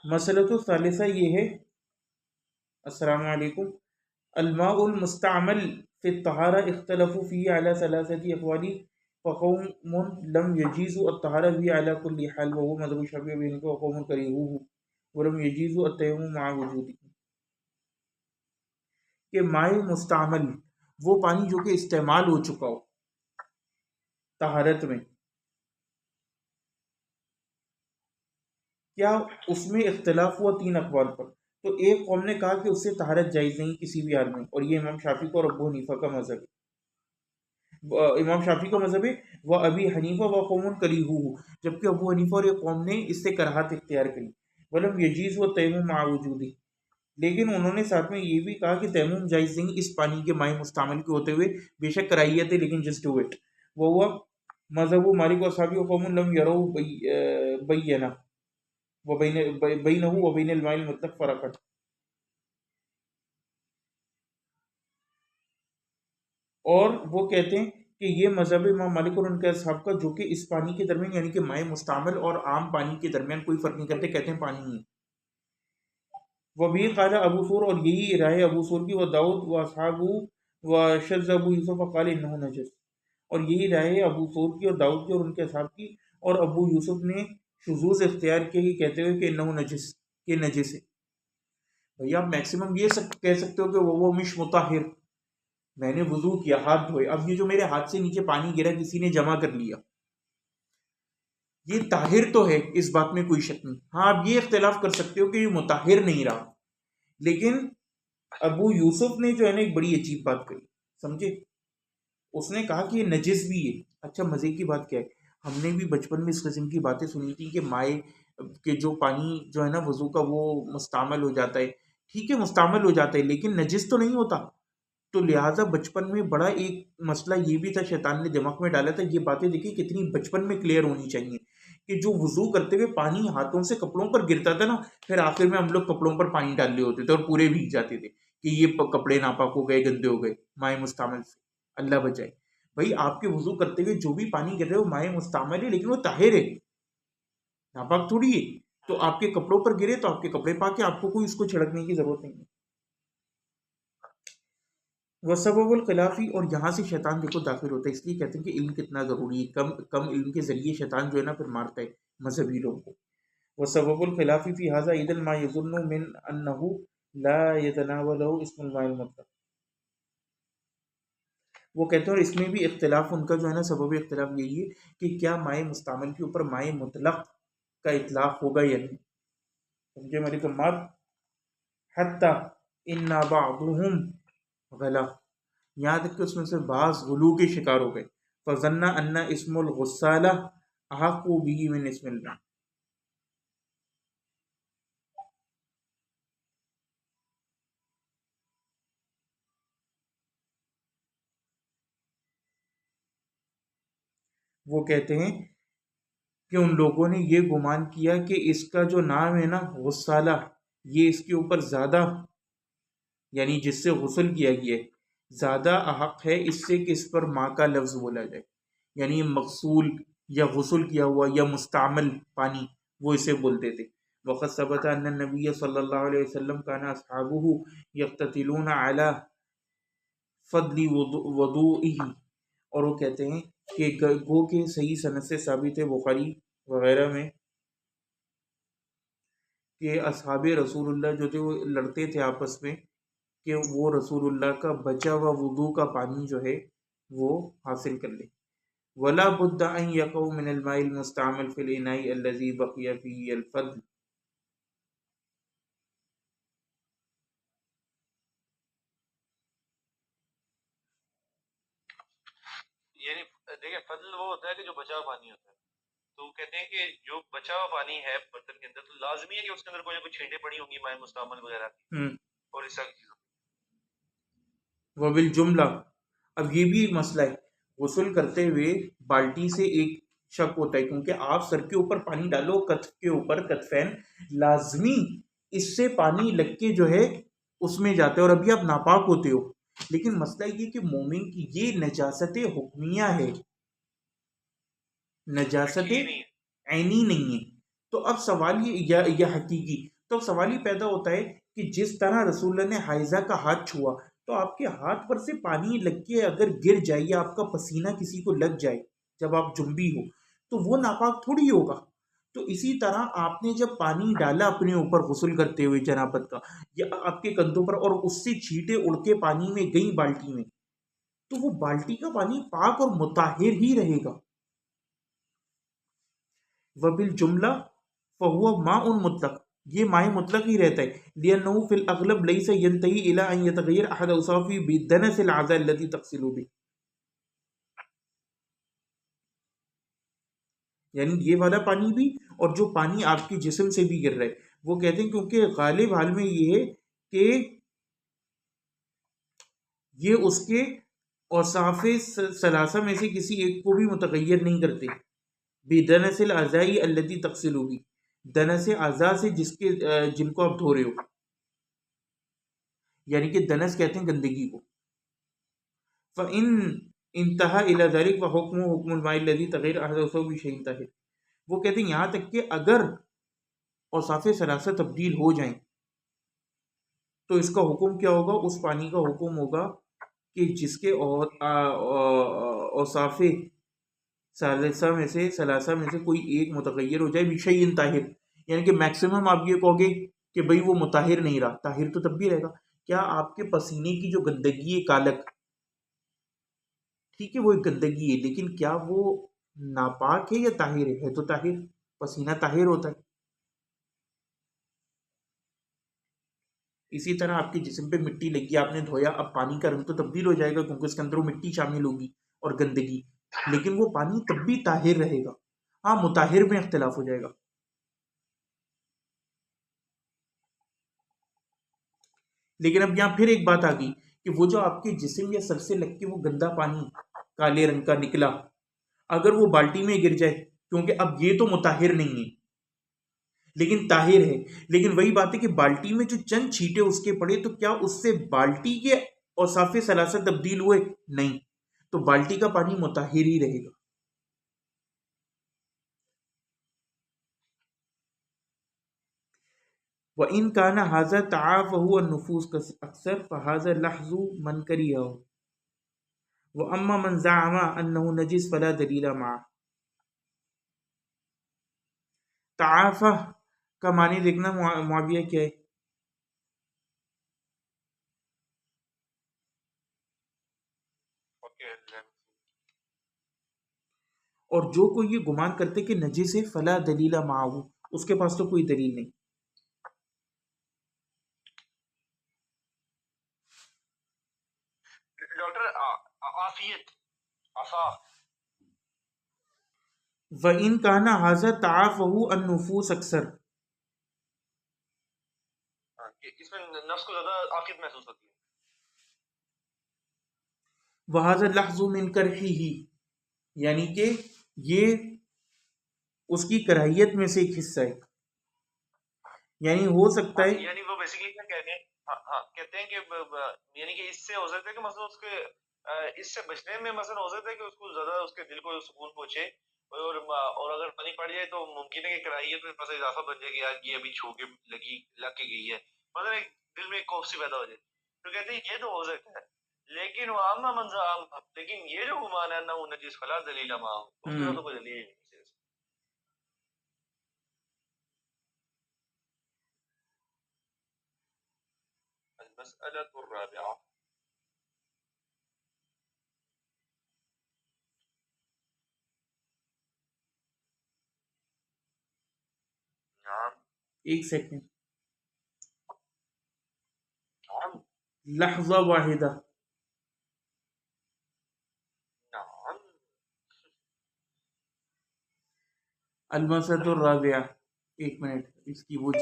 مسئلۃ الثالثہ یہ ہے، السلام علیکم، الماء المستعمل فی الطہارہ اختلفوا فیہ علی ثلاثۃ اقوال فقوم لم یجیزوا الطہارہ به علی کل حال وهو مذهب الشافعی وابی حنیفہ وقوم کریہوہ ولم یجیزوا التیمم مع وجودہ، کہ مائع مستعمل وہ پانی جو کہ استعمال ہو چکا ہو طہارت میں، کیا اس میں اختلاف ہوا تین اقوال پر؟ تو ایک قوم نے کہا کہ اس سے طہارت جائز نہیں کسی بھی حال میں، اور یہ امام شافعی کو اور ابو حنیفہ کا مذہب ہے، امام شافعی کا مذہب ہے، وہ ابی حنیفہ و قوم کریہوہ، جبکہ ابو حنیفہ اور ایک قوم نے اس سے کراہت اختیار کری، ولم یجیز و تیمم مع وجودی، لیکن انہوں نے ساتھ میں یہ بھی کہا کہ تیمم جائز نہیں اس پانی کے مائع مستعمل کے ہوتے ہوئے، بے شک کراہیت ہے لیکن جسٹ ڈو اٹ، وہ ہوا مذہب مالک و اصحابی و قوم لم یروا بینہ بینہ و بین الماء المطلق فرقت، اور وہ کہتے ہیں کہ یہ مذہب امام مالک اور ان کے اصحاب کا جو کہ اس پانی کے درمیان یعنی کہ مائع مستعمل اور عام پانی کے درمیان کوئی فرق نہیں کرتے، کہتے ہیں پانی ہی وہ بھی قال ابو ثور، اور یہی رائے ابو ثور کی، و داؤد و اصحاب و شذ ابو یوسف قال انہ نجس، اور یہی رائے ابو ثور کی اور داؤد کی اور ان کے اصحاب کی، اور ابو یوسف نے شذوذ اختیار کیا کہ کہتے ہوئے کہ انہ نجس، کہ نجس ہے۔ بھئی آپ میکسیمم یہ کہہ سکتے ہو کہ وہ مش مطہر، میں نے وضو کیا، ہاتھ دھوئے، اب یہ جو میرے ہاتھ سے نیچے پانی گرا کسی نے جمع کر لیا، یہ طاہر تو ہے، اس بات میں کوئی شک نہیں، ہاں آپ یہ اختلاف کر سکتے ہو کہ یہ مطہر نہیں رہا، لیکن ابو یوسف نے جو ہے نا ایک بڑی عجیب بات کہی، سمجھے، اس نے کہا کہ یہ نجس بھی ہے۔ اچھا مزے کی بات کیا ہے، ہم نے بھی بچپن میں اس قسم کی باتیں سنی تھی کہ مائع کہ جو پانی جو ہے نا وضو کا وہ مستعمل ہو جاتا ہے، ٹھیک ہے مستعمل ہو جاتا ہے لیکن نجس تو نہیں ہوتا، تو لہٰذا بچپن میں بڑا ایک مسئلہ یہ بھی تھا، شیطان نے دماغ میں ڈالا تھا، یہ باتیں دیکھیں کتنی بچپن میں کلیئر ہونی چاہیے، کہ جو وضو کرتے ہوئے پانی ہاتھوں سے کپڑوں پر گرتا تھا نا، پھر آخر میں ہم لوگ کپڑوں پر پانی ڈال رہے ہوتے تھے اور پورے بھیگ جاتے تھے کہ یہ کپڑے ناپاک ہو گئے، گندے ہو گئے مائع مستعمل سے، اللہ بچائے۔ بھائی آپ کے وضو کرتے ہوئے جو بھی پانی گر رہے ہو مائع مستعمل ہے لیکن وہ طاہر ہے، ناپاک تھوڑی ہے، تو آپ کے کپڑوں پر گرے تو آپ کے کپڑے پاک ہے، آپ کو کوئی اس کو چھڑکنے کی ضرورت نہیں ہے۔ وہ سبب الخلافی، اور یہاں سے شیطان دیکھو داخل ہوتا ہے، اس لیے کہتے ہیں کہ علم کتنا ضروری ہے، کم علم کے ذریعے شیطان جو ہے نا پھر مارتا ہے مذہبی لوگوں کو۔ وہ سبب الخلافی فی ھذا اذا ما یظن من انہ لا یتناولہ اسم الماء المطلق، وہ کہتے ہیں اور اس میں بھی اختلاف ان کا جو ہے نا سبب اختلاف یہی ہے کہ کیا مائع مستعمل کے اوپر مائع مطلق کا اطلاق ہوگا یا نہیں، سمجھے میری کمار، حتی ان بعضهم غلا، یہاں تک کہ اس میں سے بعض غلو کے شکار ہو گئے، فظن ان اسم الغسالہ احق به من اسم الماء، وہ کہتے ہیں کہ ان لوگوں نے یہ گمان کیا کہ اس کا جو نام ہے نا غسالہ، یہ اس کے اوپر زیادہ یعنی جس سے غسل کیا گیا ہے زیادہ احق ہے اس سے کہ اس پر ماں کا لفظ بولا جائے، یعنی مغسول یا غسل کیا ہوا یا مستعمل پانی وہ اسے بولتے تھے۔ وقت ثبت ان النبی صلی اللہ علیہ وسلم کان اصحابہ یقتتلون علی فضل وضوئہ، اور وہ کہتے ہیں کہ گو کے صحیح سند سے ثابت ہے بخاری وغیرہ میں کہ اصحاب رسول اللہ جو تھے وہ لڑتے تھے آپس میں کہ وہ رسول اللہ کا بچا ہوا وضو کا پانی جو ہے وہ حاصل کر لے۔ ولا بد ان يقع من الماء المستعمل في الاناء الذي بقي فيه الفضل، یعنی دیکھیں فضل وہ ہوتا ہے کہ جو بچا ہوا پانی ہوتا ہے، تو وہ کہتے ہیں کہ جو بچا ہوا پانی ہے برتن کے اندر تو لازمی ہے کہ اس کے اندر کوئی نہ کوئی چھینٹیں پڑی ہوں گی مائع مستعمل وغیرہ کی اور اس طرح کی چیزوں۔ وبالجملہ، اب یہ بھی ایک مسئلہ ہے، غسل کرتے ہوئے بالٹی سے ایک شک ہوتا ہے کیونکہ آپ سر کے اوپر پانی ڈالو کتف کے اوپر کتفین، لازمی اس سے پانی لگ کے جو ہے اس میں جاتا ہے اور ابھی آپ ناپاک ہوتے ہو، لیکن مسئلہ یہ کہ مومن کی یہ نجاست حکمیہ ہے، نجاست عینی نہیں ہے، تو اب سوال یہ حقیقی، تو اب سوال یہ پیدا ہوتا ہے کہ جس طرح رسول اللہ نے حائزہ کا ہاتھ چھوا، تو آپ کے ہاتھ پر سے پانی لگ کے اگر گر جائے یا آپ کا پسینہ کسی کو لگ جائے جب آپ جنبی ہو، تو وہ ناپاک تھوڑی ہوگا۔ تو اسی طرح آپ نے جب پانی ڈالا اپنے اوپر غسل کرتے ہوئے جنابت کا، یا آپ کے کندھوں پر، اور اس سے چھینٹے اڑ کے پانی میں گئی بالٹی میں، تو وہ بالٹی کا پانی پاک اور مطہر ہی رہے گا۔ وبالجملہ فہو ماء مطلق، یہ ماء مطلق ہی رہتا ہے، لأنه في الأغلب ليس ينتهي إلى أن يتغير أحد أوصافه بدنس الأعضاء التي تغسل به، یعنی یہ والا پانی بھی اور جو پانی آپ کے جسم سے بھی گر رہا ہے، وہ کہتے ہیں کیونکہ غالب حال میں یہ ہے کہ یہ اس کے اوصاف ثلاثہ میں سے کسی ایک کو بھی متغیر نہیں کرتے، بدنس الاعضاء التي تغسل به، دنس اعضاء سے جن کو آپ دھو رہے ہو، یعنی کہ دنس کہتے ہیں گندگی کو۔ فَإِن انتہا الى ذلك فحکمه حکم الماء الذي تغیر احد اوصافه بشيء طاهر، وہ کہتے ہیں یہاں تک کہ اگر اوصاف ثلاثہ تبدیل ہو جائیں تو اس کا حکم کیا ہوگا؟ اس پانی کا حکم ہوگا کہ جس کے اوصاف ثلاثہ میں سے کوئی ایک متغیر ہو جائے بشیء طاہر، یعنی کہ میکسیمم آپ یہ کہو گے کہ بھئی وہ مطہر نہیں رہا، طاہر تو تب بھی رہے گا۔ کیا آپ کے پسینے کی جو گندگی ہے کالک، ٹھیک ہے وہ ایک گندگی ہے، لیکن کیا وہ ناپاک ہے یا طاہر ہے تو طاہر، پسینہ طاہر ہوتا ہے۔ اسی طرح آپ کے جسم پہ مٹی لگی، آپ نے دھویا، اب پانی کا رنگ تو تبدیل ہو جائے گا کیونکہ اس کے اندر وہ مٹی شامل ہوگی اور گندگی، لیکن وہ پانی تب بھی طاہر رہے گا۔ ہاں مطہر میں اختلاف ہو جائے گا۔ لیکن اب یہاں پھر ایک بات آ گئی کہ وہ جو آپ کے جسم یا سر سے لگ کے وہ گندا پانی کالے رنگ کا نکلا، اگر وہ بالٹی میں گر جائے، کیونکہ اب یہ تو مطہر نہیں ہے لیکن طاہر ہے، لیکن وہی بات ہے کہ بالٹی میں جو چند چھینٹے اس کے پڑے، تو کیا اس سے بالٹی کے اوصاف ثلاثہ تبدیل ہوئے؟ نہیں، تو بالٹی کا پانی مطہر ہی رہے گا۔ وَإِن كَانَ هَذَا تَعَافَهُ النُّفُوسُ أَكْثَرَ فَهَذَا لَحْظُ مَنْ كَرِهَهُ وَأَمَّا مَنْ زَعَمَ أَنَّهُ نَجِسٌ فَلَا دَلِيلَ مَعَهُ۔ تعافہ کا معنی دیکھنا معاویہ کیا ہے؟ اور جو کوئی یہ گمان کرتے کہ نجس ہے فلا دلیل معه، اس کے پاس تو کوئی دلیل نہیں۔ ڈاکٹر عافیت عفا وَإِن كَانَ هَذَا تَعَافَهُ النُّفُوسُ أَكْثَرَ، اس میں نفس کو زیادہ عافیت محسوس ہوتی ہے۔ وَهَذَا اللَّحْظُ مِنْ كَرْحِهِ، یعنی کہ یہ اس کی کراہیت میں سے ایک حصہ ہے، یعنی ہو سکتا ہے، یعنی وہ بیسیکلی کیا کہتے ہیں، ہاں کہتے ہیں کہ یعنی کہ اس سے ہو سکتا ہے کہ مثلا اس کے اس سے بچنے میں مثلا ہو سکتا ہے کہ اس کو زیادہ اس کے دل کو سکون پہنچے، اور اگر پانی پڑ جائے تو ممکن ہے کہ کراہیت میں مثلا اضافہ بن جائے کہ یار یہ ابھی چھو کے لگ کے گئی ہے، مثلا ایک دل میں ایک خوف سی پیدا ہو جائے، تو کہتے ہیں یہ تو ہو سکتا ہے، لیکن وہ عامہ منظر عام، لیکن یہ جو گمان ہے نہ وہ نجس فلا دلیل معه، اس کے ساتھ تو کوئی دلیل نہیں۔ المسألة الرابعة، نعم ایک سیکنڈ، نعم لحظہ واحدہ، نعم المسألۃ الرابعہ، ایک منٹ، اس کی وہ